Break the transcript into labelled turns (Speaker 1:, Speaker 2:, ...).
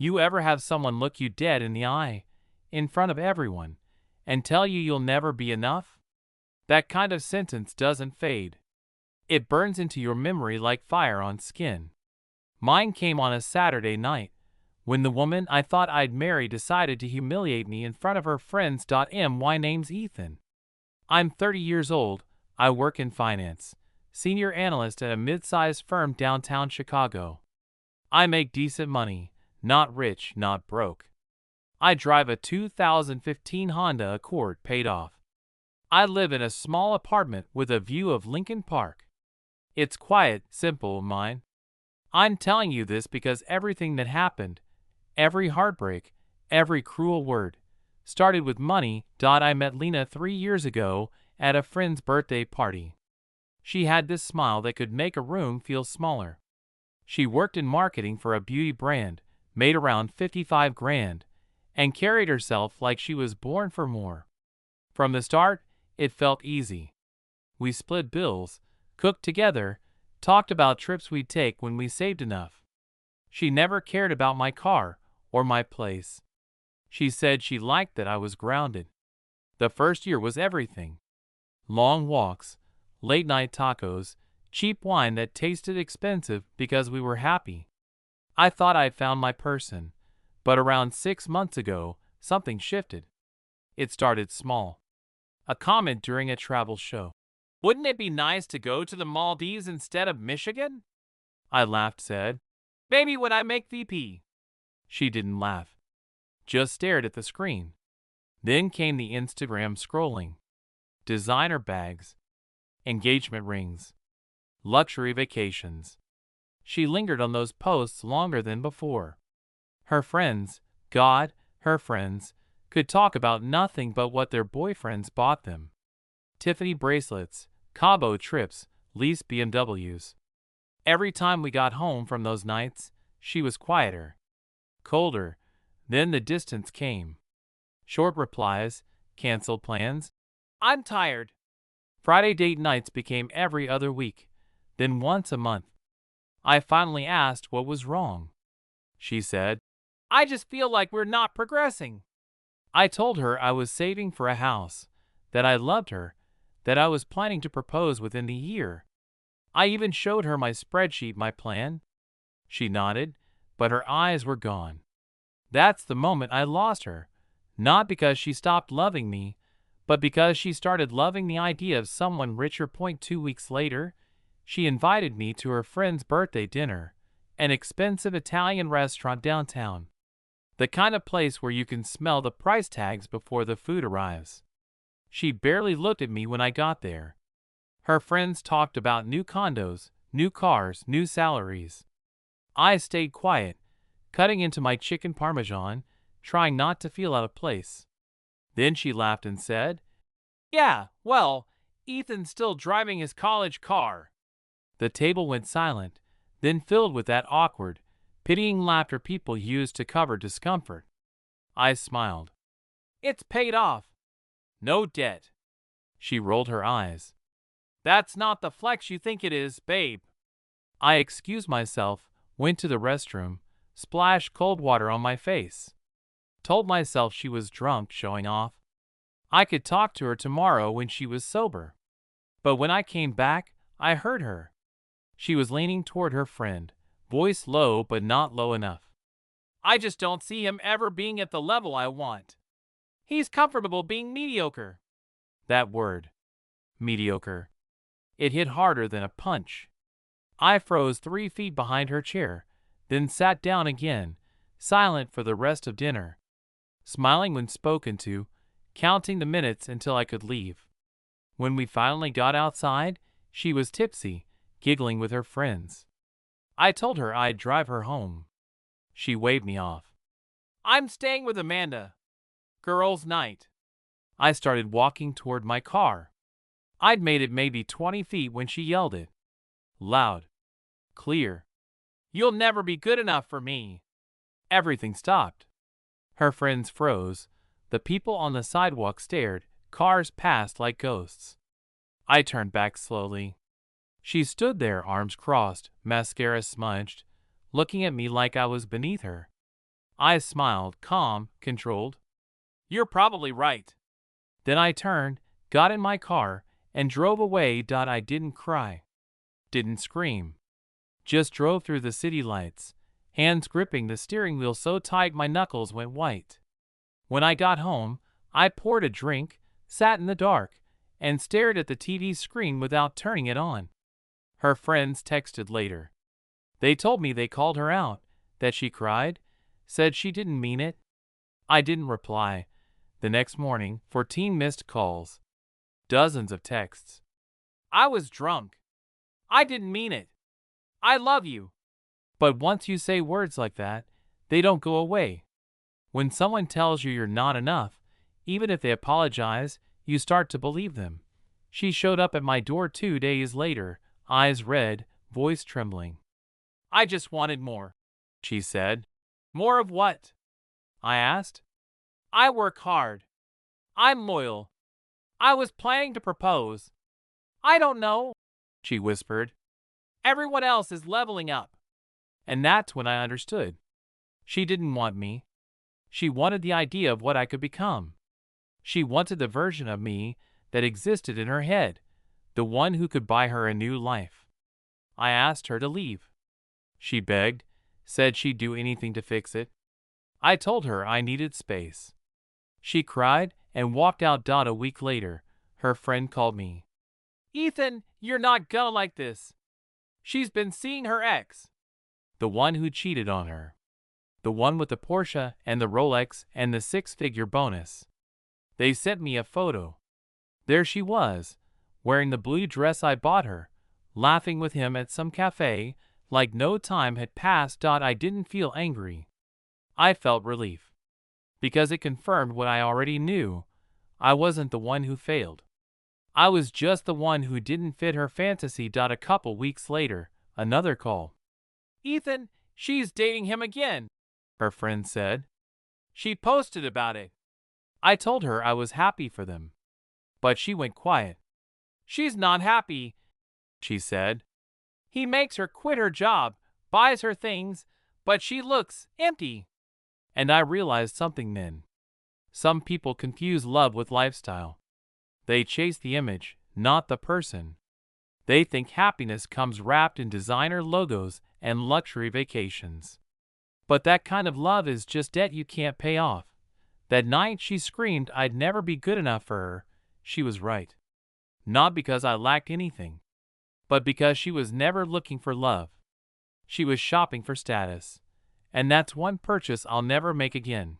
Speaker 1: You ever have someone look you dead in the eye, in front of everyone, and tell you you'll never be enough? That kind of sentence doesn't fade. It burns into your memory like fire on skin. Mine came on a Saturday night, when the woman I thought I'd marry decided to humiliate me in front of her friends. My name's Ethan. I'm 30 years old, I work in finance, senior analyst at a mid-sized firm downtown Chicago. I make decent money, not rich, not broke. I drive a 2015 Honda Accord paid off. I live in a small apartment with a view of Lincoln Park. It's quiet, simple, mine. I'm telling you this because everything that happened, every heartbreak, every cruel word, started with money. I met Lena 3 years ago at a friend's birthday party. She had this smile that could make a room feel smaller. She worked in marketing for a beauty brand, made around 55 grand, and carried herself like she was born for more. From the start, it felt easy. We split bills, cooked together, talked about trips we'd take when we saved enough. She never cared about my car or my place. She said she liked that I was grounded. The first year was everything. Long walks, late-night tacos, cheap wine that tasted expensive because we were happy. I thought I'd found my person, but around 6 months ago, something shifted. It started small. A comment during a travel show. "Wouldn't it be nice to go to the Maldives instead of Michigan?" I laughed, said, "Maybe when I make VP." She didn't laugh, just stared at the screen. Then came the Instagram scrolling. Designer bags, engagement rings, luxury vacations. She lingered on those posts longer than before. Her friends, her friends, could talk about nothing but what their boyfriends bought them. Tiffany bracelets, Cabo trips, leased BMWs. Every time we got home from those nights, she was quieter, colder. Then the distance came. Short replies, canceled plans. "I'm tired." Friday date nights became every other week, then once a month. I finally asked what was wrong. She said, "I just feel like we're not progressing." I told her I was saving for a house, that I loved her, that I was planning to propose within the year. I even showed her my spreadsheet, my plan. She nodded, but her eyes were gone. That's the moment I lost her, not because she stopped loving me, but because she started loving the idea of someone richer. 2 weeks later, she invited me to her friend's birthday dinner, an expensive Italian restaurant downtown. The kind of place where you can smell the price tags before the food arrives. She barely looked at me when I got there. Her friends talked about new condos, new cars, new salaries. I stayed quiet, cutting into my chicken parmesan, trying not to feel out of place. Then she laughed and said, "Yeah, well, Ethan's still driving his college car." The table went silent, then filled with that awkward, pitying laughter people use to cover discomfort. I smiled. "It's paid off. No debt." She rolled her eyes. "That's not the flex you think it is, babe." I excused myself, went to the restroom, splashed cold water on my face. Told myself she was drunk, showing off. I could talk to her tomorrow when she was sober. But when I came back, I heard her. She was leaning toward her friend, voice low but not low enough. "I just don't see him ever being at the level I want. He's comfortable being mediocre." That word, mediocre. It hit harder than a punch. I froze 3 feet behind her chair, then sat down again, silent for the rest of dinner, smiling when spoken to, counting the minutes until I could leave. When we finally got outside, she was tipsy, giggling with her friends. I told her I'd drive her home. She waved me off. "I'm staying with Amanda. Girls' night." I started walking toward my car. I'd made it maybe 20 feet when she yelled it. Loud. Clear. "You'll never be good enough for me." Everything stopped. Her friends froze. The people on the sidewalk stared. Cars passed like ghosts. I turned back slowly. She stood there, arms crossed, mascara smudged, looking at me like I was beneath her. I smiled, calm, controlled. You're probably right. Then I turned, got in my car, and drove away. I didn't cry. Didn't scream. Just drove through the city lights, hands gripping the steering wheel so tight my knuckles went white. When I got home, I poured a drink, sat in the dark, and stared at the TV screen without turning it on. Her friends texted later. They told me they called her out, that she cried, said she didn't mean it. I didn't reply. The next morning, 14 missed calls. Dozens of texts. I was drunk. I didn't mean it. I love you. But once you say words like that, they don't go away. When someone tells you you're not enough, even if they apologize, you start to believe them. She showed up at my door 2 days later, eyes red, voice trembling. I just wanted more, she said. More of what? I asked. I work hard. I'm loyal. I was planning to propose. I don't know, she whispered. Everyone else is leveling up. And that's when I understood. She didn't want me. She wanted the idea of what I could become. She wanted the version of me that existed in her head, the one who could buy her a new life. I asked her to leave. She begged, said she'd do anything to fix it. I told her I needed space. She cried and walked out. A week later, her friend called me. Ethan, you're not gonna like this. She's been seeing her ex. The one who cheated on her. The one with the Porsche and the Rolex and the 6-figure bonus. They sent me a photo. There she was, wearing the blue dress I bought her, laughing with him at some cafe, like no time had passed. I didn't feel angry. I felt relief. Because it confirmed what I already knew. I wasn't the one who failed. I was just the one who didn't fit her fantasy. A couple weeks later, another call. Ethan, she's dating him again, her friend said. She posted about it. I told her I was happy for them. But she went quiet. She's not happy, she said. He makes her quit her job, buys her things, but she looks empty. And I realized something then. Some people confuse love with lifestyle. They chase the image, not the person. They think happiness comes wrapped in designer logos and luxury vacations. But that kind of love is just debt you can't pay off. That night she screamed I'd never be good enough for her. She was right. Not because I lacked anything, but because she was never looking for love. She was shopping for status. And that's one purchase I'll never make again.